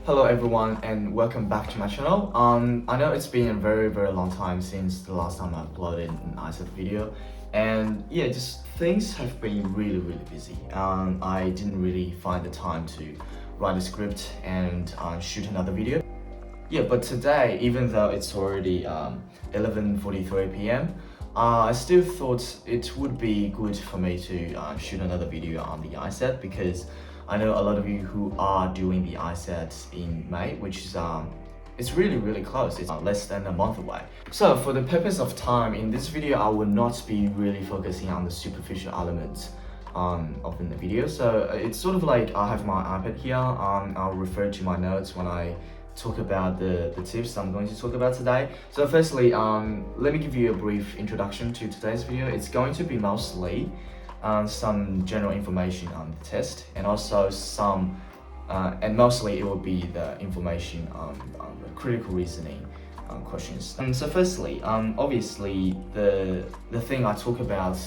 Hello everyone and welcome back to my channel. I know it's been a very long time since the last time I uploaded an ISAT video, and yeah, just things have been really busy. I didn't really find the time to write a script and shoot another video. Yeah, but today, even though it's already 11:43 p.m, I still thought it would be good for me to shoot another video on the ISAT, because I know a lot of you who are doing the ISAT in May, which is it's really close. It's less than a month away. So for the purpose of time, in this video I will not be really focusing on the superficial elements of the video. So it's sort of like I have my iPad here. I'll refer to my notes when I talk about the tips I'm going to talk about today. So firstly, let me give you a brief introduction to today's video. It's going to be mostly some general information on the test, and also some and mostly it will be the information on the critical reasoning questions. So firstly, obviously the thing I talked about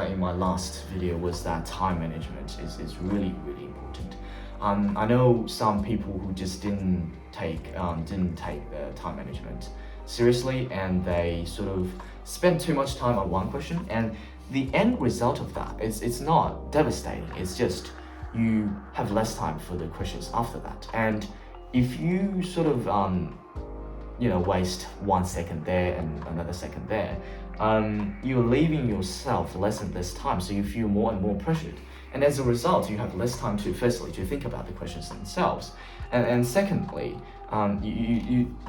in my last video was that time management is really important. I know some people who just didn't take the time management seriously, and they sort of spent too much time on one question, and the end result of that is it's not devastating. It's just you have less time for the questions after that. And if you sort of waste 1 second there and another second there, you're leaving yourself less and less time, so you feel more and more pressured. And as a result, you have less time to firstly to think about the questions themselves, and secondly,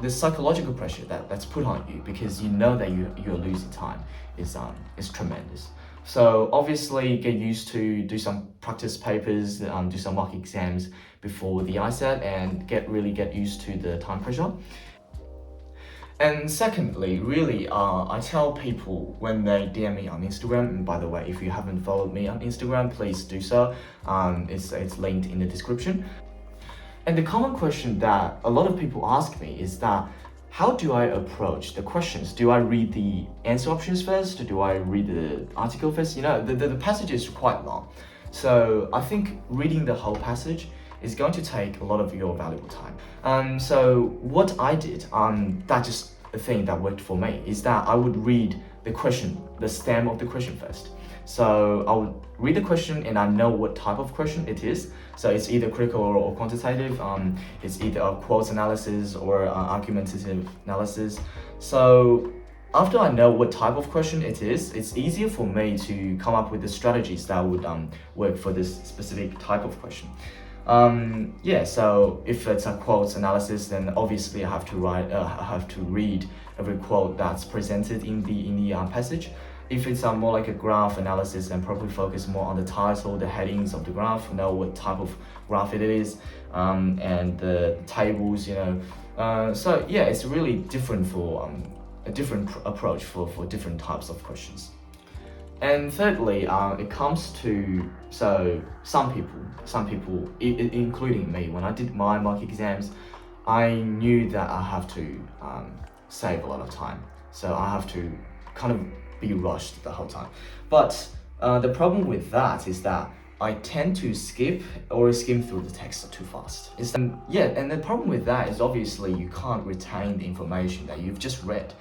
the psychological pressure that's put on you, because you know that you're losing time, is tremendous. So obviously get used to do some practice papers, do some mock exams before the ISAT, and get used to the time pressure. And secondly, really, I tell people when they DM me on Instagram, and by the way, if you haven't followed me on Instagram, please do so. It's linked in the description. And the common question that a lot of people ask me is that, how do I approach the questions? Do I read the answer options first? Do I read the article first? The passage is quite long. So I think reading the whole passage is going to take a lot of your valuable time. So what I did, that's just a thing that worked for me, is that I would read the question, the stem of the question first. So I would read the question and I know what type of question it is. So it's either critical or quantitative. It's either a quotes analysis or argumentative analysis. So after I know what type of question it is, it's easier for me to come up with the strategies that would work for this specific type of question. So if it's a quotes analysis, then obviously I have to read every quote that's presented in the passage. If it's more like a graph analysis, then probably focus more on the title, the headings of the graph, know what type of graph it is, and the tables, So yeah, it's really different for a different approach for different types of questions. And thirdly, it comes to, so some people, including me, when I did my mock exams, I knew that I have to save a lot of time. So I have to kind of be rushed the whole time. But the problem with that is that I tend to skip or skim through the text too fast. And the problem with that is obviously you can't retain the information that you've just read,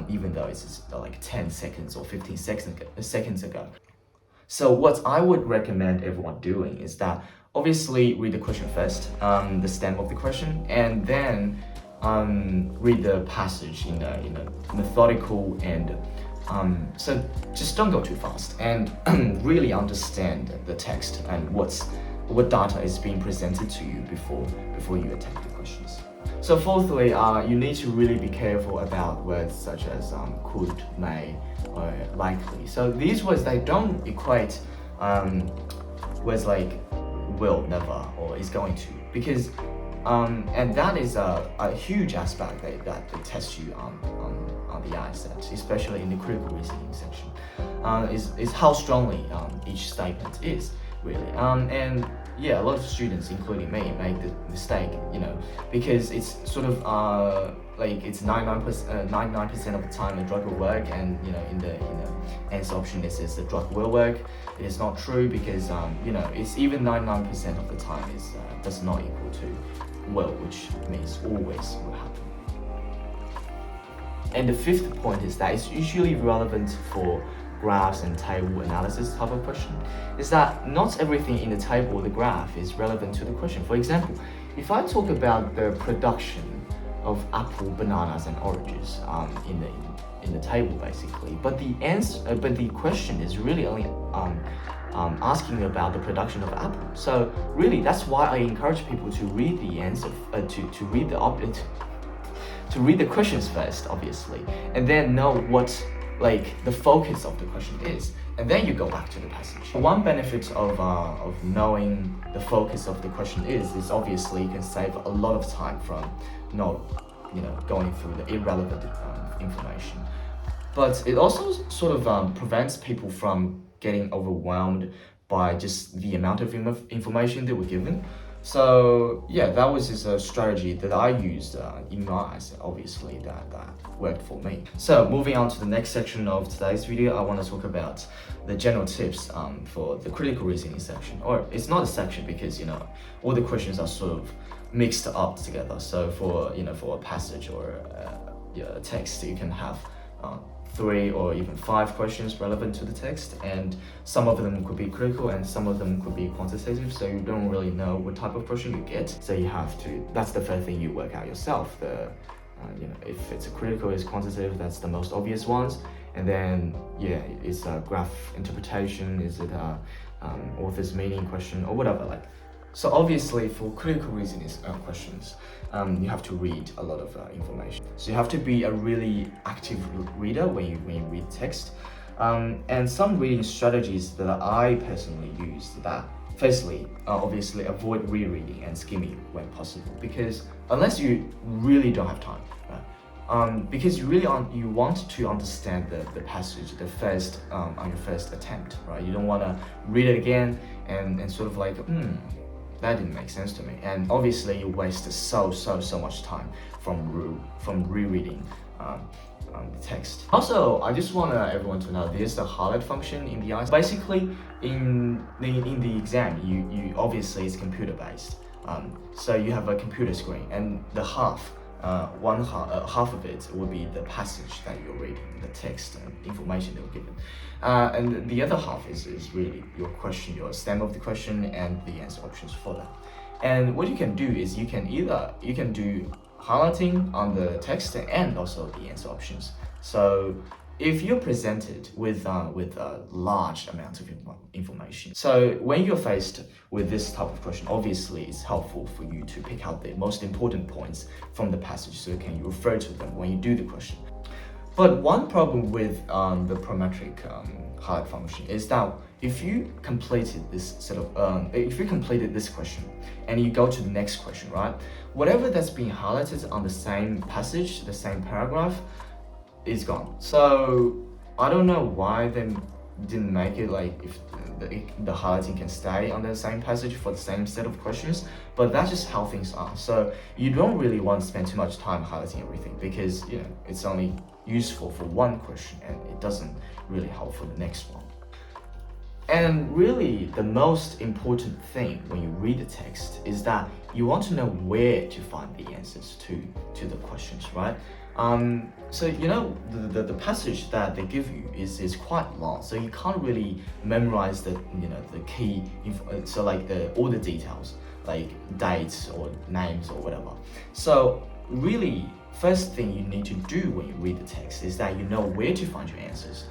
even though it's like 10 seconds or 15 seconds ago. So what I would recommend everyone doing is that obviously read the question first, the stem of the question, and then read the passage in a methodical and so just don't go too fast, and really understand the text and what data is being presented to you before you attempt the questions. So fourthly, you need to really be careful about words such as could, may, or likely. So these words, they don't equate words like will, never, or is going to, because and that is a huge aspect that they test you on the ISAT, especially in the critical reasoning section, is how strongly each statement is, really. And yeah, a lot of students, including me, make the mistake, because it's sort of like it's 99% of the time the drug will work, and in the answer option it says the drug will work. It is not true, because it's even 99% of the time is does not equal to will, which means always will happen. And the fifth point is that it's usually relevant for graphs and table analysis type of question, is that not everything in the table or the graph is relevant to the question. For example, if I talk about the production of apple, bananas, and oranges in the table basically, but the question is really only asking about the production of apple. So really, that's why I encourage people to read the answer, to read the questions first, obviously, and then know what the focus of the question is, and then you go back to the passage. One benefit of knowing the focus of the question is obviously you can save a lot of time from going through the irrelevant information. But it also sort of prevents people from getting overwhelmed by just the amount of information they were given. So yeah, that was just a strategy that I used in my eyes, obviously, that worked for me. So moving on to the next section of today's video, I want to talk about the general tips for the critical reasoning section. Or it's not a section because all the questions are sort of mixed up together. So for a passage or a text, you can have 3 or even 5 questions relevant to the text, and some of them could be critical and some of them could be quantitative, so you don't really know what type of question you get. So you have to, that's the first thing you work out yourself. If it's a critical, it's quantitative, that's the most obvious ones. And then it's a graph interpretation, is it a author's meaning question or whatever. So obviously for critical reasoning questions, you have to read a lot of information. So you have to be a really active reader when you read text. And some reading strategies that I personally use, that firstly, obviously avoid rereading and skimming when possible, because unless you really don't have time, right? Because you want to understand the passage on your first attempt, right? You don't want to read it again and sort of that didn't make sense to me, and obviously you waste so much time from rereading the text. Also, I just want everyone to know there's the highlight function in the ISAT. Basically, in the exam, you obviously it's computer based, so you have a computer screen, and the half of it will be the passage that you're reading, the text and information they were given, and the other half is really your question, your stem of the question, and the answer options for that. And what you can do is you can do highlighting on the text and also the answer options. So if you're presented with a large amount of information, so when you're faced with this type of question, obviously it's helpful for you to pick out the most important points from the passage so you can refer to them when you do the question. But one problem with the parametric highlight function is that if you completed this question and you go to the next question, right? Whatever that's being highlighted on the same passage, the same paragraph, is gone. So I don't know why they didn't make it if the highlighting can stay on the same passage for the same set of questions, but that's just how things are. So you don't really want to spend too much time highlighting everything, because it's only useful for one question and it doesn't really help for the next one. And really, the most important thing when you read the text is that you want to know where to find the answers to the questions, right? So the passage that they give you is quite long, so you can't really memorize the key all the details, like dates or names or whatever. So really, first thing you need to do when you read the text is that you know where to find your answers.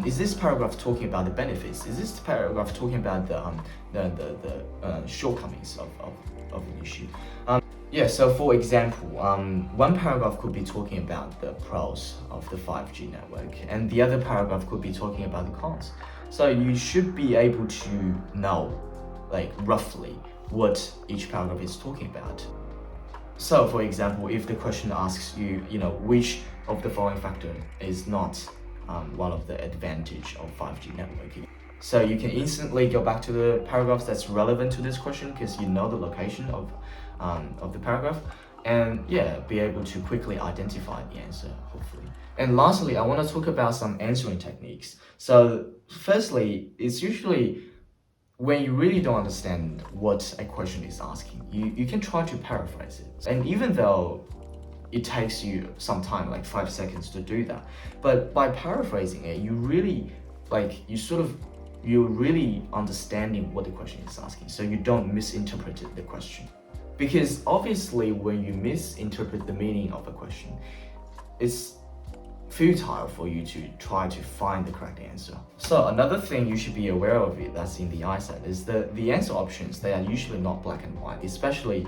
Is this paragraph talking about the benefits? Is this paragraph talking about the shortcomings of an issue? So for example, one paragraph could be talking about the pros of the 5G network, and the other paragraph could be talking about the cons. So you should be able to know, roughly, what each paragraph is talking about. So for example, if the question asks you, which of the following factor is not one of the advantage of 5G networking, so you can instantly go back to the paragraphs that's relevant to this question because you know the location of the paragraph, and be able to quickly identify the answer, hopefully. And lastly, I want to talk about some answering techniques. So firstly, it's usually when you really don't understand what a question is asking, you can try to paraphrase it. And even though it takes you some time, like 5 seconds to do that, but by paraphrasing it, you really, you're really understanding what the question is asking, so you don't misinterpret the question. Because obviously when you misinterpret the meaning of a question, it's futile for you to try to find the correct answer. So another thing you should be aware of it that's in the ISAT is the answer options. They are usually not black and white, especially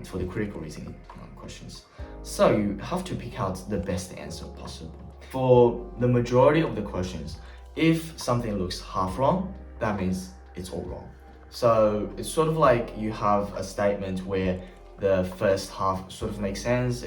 for the critical reasoning questions. So you have to pick out the best answer possible. For the majority of the questions, if something looks half wrong, that means it's all wrong. So it's sort of like you have a statement where the first half sort of makes sense,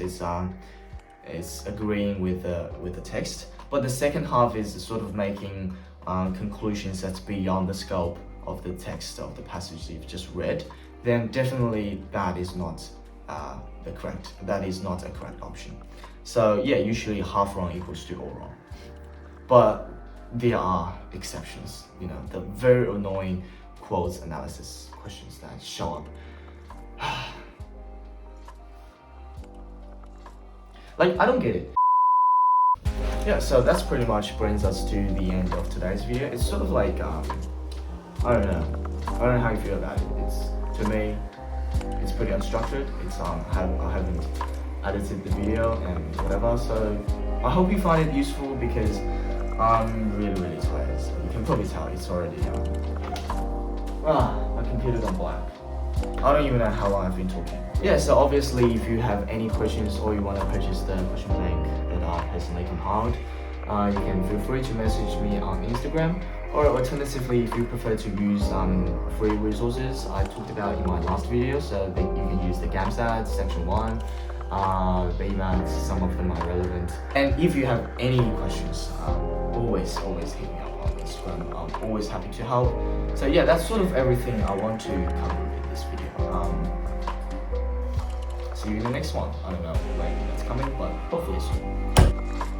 it's agreeing with the text, but the second half is sort of making conclusions that's beyond the scope of the text of the passage you've just read. Then definitely that is not a correct option. So yeah, usually half wrong equals to all wrong. But there are exceptions, the very annoying quotes analysis questions that show up. Like, I don't get it. Yeah, so that's pretty much brings us to the end of today's video. It's sort of like, I don't know how you feel about it. To me, it's pretty unstructured. I haven't edited the video and whatever, so I hope you find it useful because I'm really, really tired. So you can probably tell it's already, my computer's on black. I don't even know how long I've been talking. Yeah, so obviously if you have any questions or you want to purchase the question bank that I personally compiled, you can feel free to message me on Instagram, or alternatively if you prefer to use free resources I talked about in my last video, so that you can use the GAMSAT, Section 1, the BMAT, some of them are relevant. And if you have any questions, always hit me up on Instagram. I'm always happy to help. So yeah, that's sort of everything I want to cover in this video. See you in the next one. I don't know when it's coming, but hopefully soon.